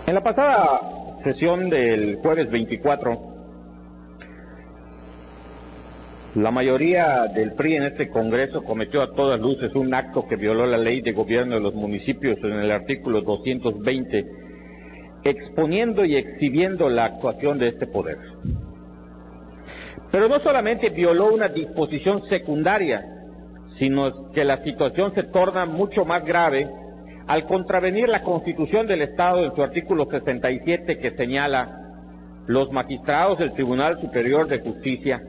En la pasada sesión del jueves 24, la mayoría del PRI en este Congreso cometió a todas luces un acto que violó la ley de gobierno de los municipios en el artículo 220, exponiendo y exhibiendo la actuación de este poder. Pero no solamente violó una disposición secundaria, sino que la situación se torna mucho más grave al contravenir la Constitución del Estado en su artículo 67, que señala: los magistrados del Tribunal Superior de Justicia,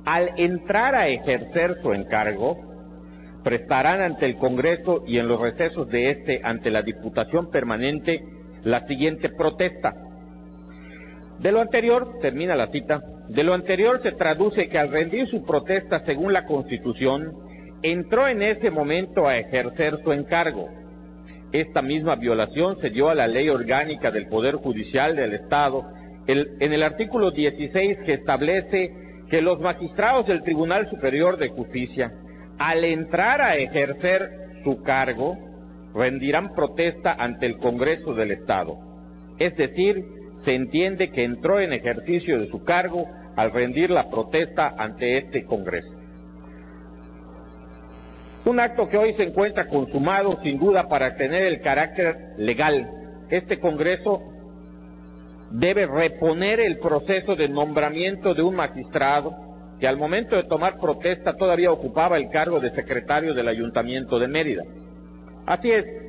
al entrar a ejercer su encargo, prestarán ante el Congreso y en los recesos de este ante la Diputación Permanente la siguiente protesta. De lo anterior, termina la cita, de lo anterior se traduce que al rendir su protesta según la Constitución, entró en ese momento a ejercer su encargo. Esta misma violación se dio a la Ley Orgánica del Poder Judicial del Estado en el artículo 16, que establece que los magistrados del Tribunal Superior de Justicia, al entrar a ejercer su cargo, rendirán protesta ante el Congreso del Estado. Es decir, se entiende que entró en ejercicio de su cargo al rendir la protesta ante este Congreso. Un acto que hoy se encuentra consumado sin duda para tener el carácter legal. Este Congreso debe reponer el proceso de nombramiento de un magistrado que al momento de tomar protesta todavía ocupaba el cargo de secretario del Ayuntamiento de Mérida. Así es,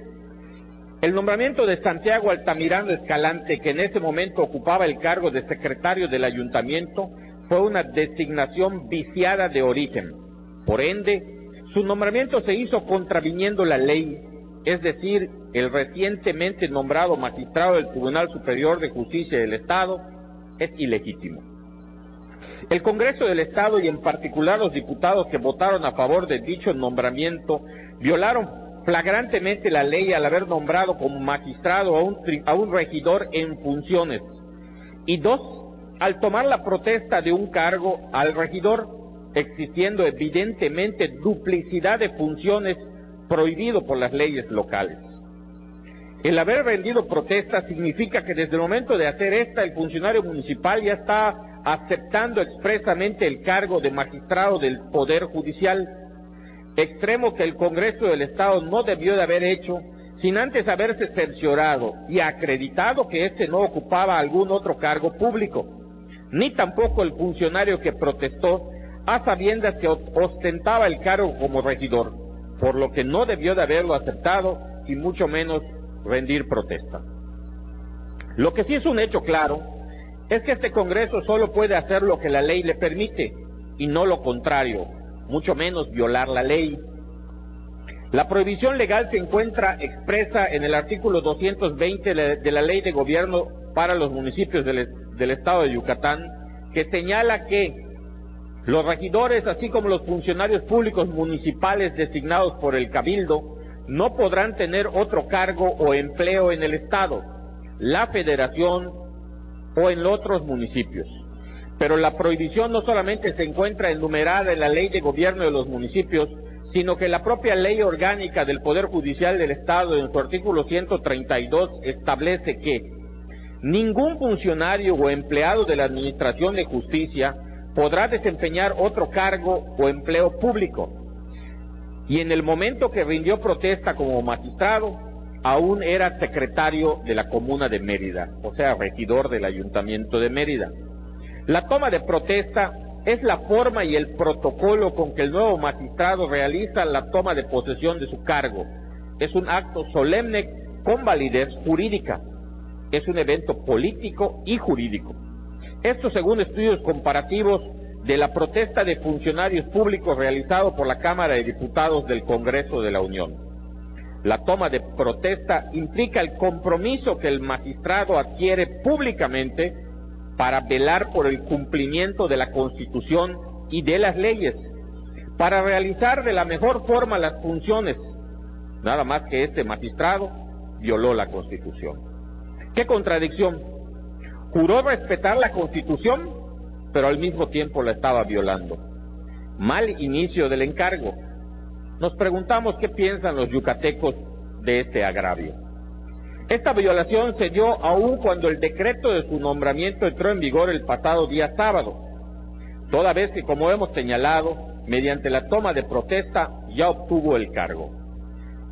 el nombramiento de Santiago Altamirano Escalante, que en ese momento ocupaba el cargo de secretario del Ayuntamiento, fue una designación viciada de origen. Por ende, su nombramiento se hizo contraviniendo la ley, es decir, el recientemente nombrado magistrado del Tribunal Superior de Justicia del Estado es ilegítimo. El Congreso del Estado y en particular los diputados que votaron a favor de dicho nombramiento violaron flagrantemente la ley al haber nombrado como magistrado a un regidor en funciones. Y dos, al tomar la protesta de un cargo al regidor, existiendo evidentemente duplicidad de funciones prohibido por las leyes locales. El haber rendido protesta significa que desde el momento de hacer esta, el funcionario municipal ya está aceptando expresamente el cargo de magistrado del Poder Judicial, extremo que el Congreso del Estado no debió de haber hecho sin antes haberse cerciorado y acreditado que éste no ocupaba algún otro cargo público, ni tampoco el funcionario que protestó a sabiendas que ostentaba el cargo como regidor, por lo que no debió de haberlo aceptado y mucho menos rendir protesta. Lo que sí es un hecho claro es que este Congreso solo puede hacer lo que la ley le permite y no lo contrario, mucho menos violar la ley. La prohibición legal se encuentra expresa en el artículo 220 de la Ley de Gobierno para los municipios del Estado de Yucatán, que señala que los regidores, así como los funcionarios públicos municipales designados por el Cabildo, no podrán tener otro cargo o empleo en el Estado, la Federación o en otros municipios. Pero la prohibición no solamente se encuentra enumerada en la Ley de Gobierno de los Municipios, sino que la propia Ley Orgánica del Poder Judicial del Estado, en su artículo 132, establece que ningún funcionario o empleado de la Administración de Justicia podrá desempeñar otro cargo o empleo público. Y en el momento que rindió protesta como magistrado, aún era secretario de la Comuna de Mérida, o sea, regidor del Ayuntamiento de Mérida. La toma de protesta es la forma y el protocolo con que el nuevo magistrado realiza la toma de posesión de su cargo. Es un acto solemne con validez jurídica. Es un evento político y jurídico. Esto según estudios comparativos de la protesta de funcionarios públicos realizado por la Cámara de Diputados del Congreso de la Unión. La toma de protesta implica el compromiso que el magistrado adquiere públicamente para velar por el cumplimiento de la Constitución y de las leyes, para realizar de la mejor forma las funciones, nada más que este magistrado violó la Constitución. ¡Qué contradicción! Juró respetar la Constitución, pero al mismo tiempo la estaba violando. Mal inicio del encargo. Nos preguntamos qué piensan los yucatecos de este agravio. Esta violación se dio aún cuando el decreto de su nombramiento entró en vigor el pasado día sábado, toda vez que, como hemos señalado, mediante la toma de protesta ya obtuvo el cargo.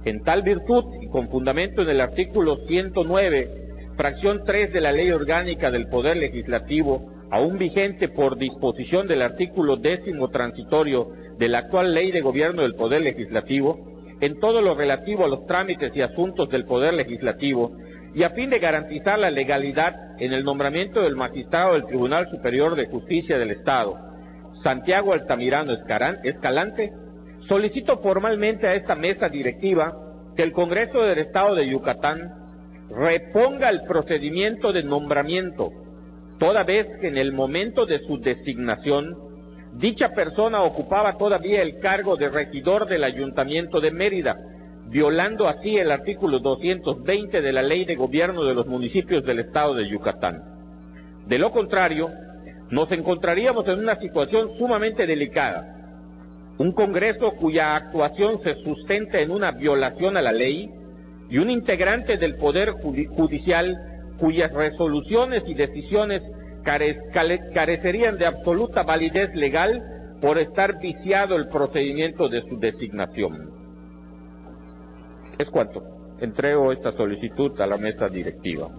En tal virtud, y con fundamento en el artículo 109, fracción 3 de la Ley Orgánica del Poder Legislativo, aún vigente por disposición del artículo 10º transitorio de la actual Ley de Gobierno del Poder Legislativo, en todo lo relativo a los trámites y asuntos del Poder Legislativo, y a fin de garantizar la legalidad en el nombramiento del magistrado del Tribunal Superior de Justicia del Estado, Santiago Altamirano Escalante, solicito formalmente a esta mesa directiva que el Congreso del Estado de Yucatán reponga el procedimiento de nombramiento, toda vez que en el momento de su designación dicha persona ocupaba todavía el cargo de regidor del Ayuntamiento de Mérida, violando así el artículo 220 de la Ley de Gobierno de los Municipios del Estado de Yucatán. De lo contrario, nos encontraríamos en una situación sumamente delicada. Un Congreso cuya actuación se sustenta en una violación a la ley y un integrante del Poder Judicial cuyas resoluciones y decisiones carecerían de absoluta validez legal por estar viciado el procedimiento de su designación. Es cuanto. Entrego esta solicitud a la mesa directiva.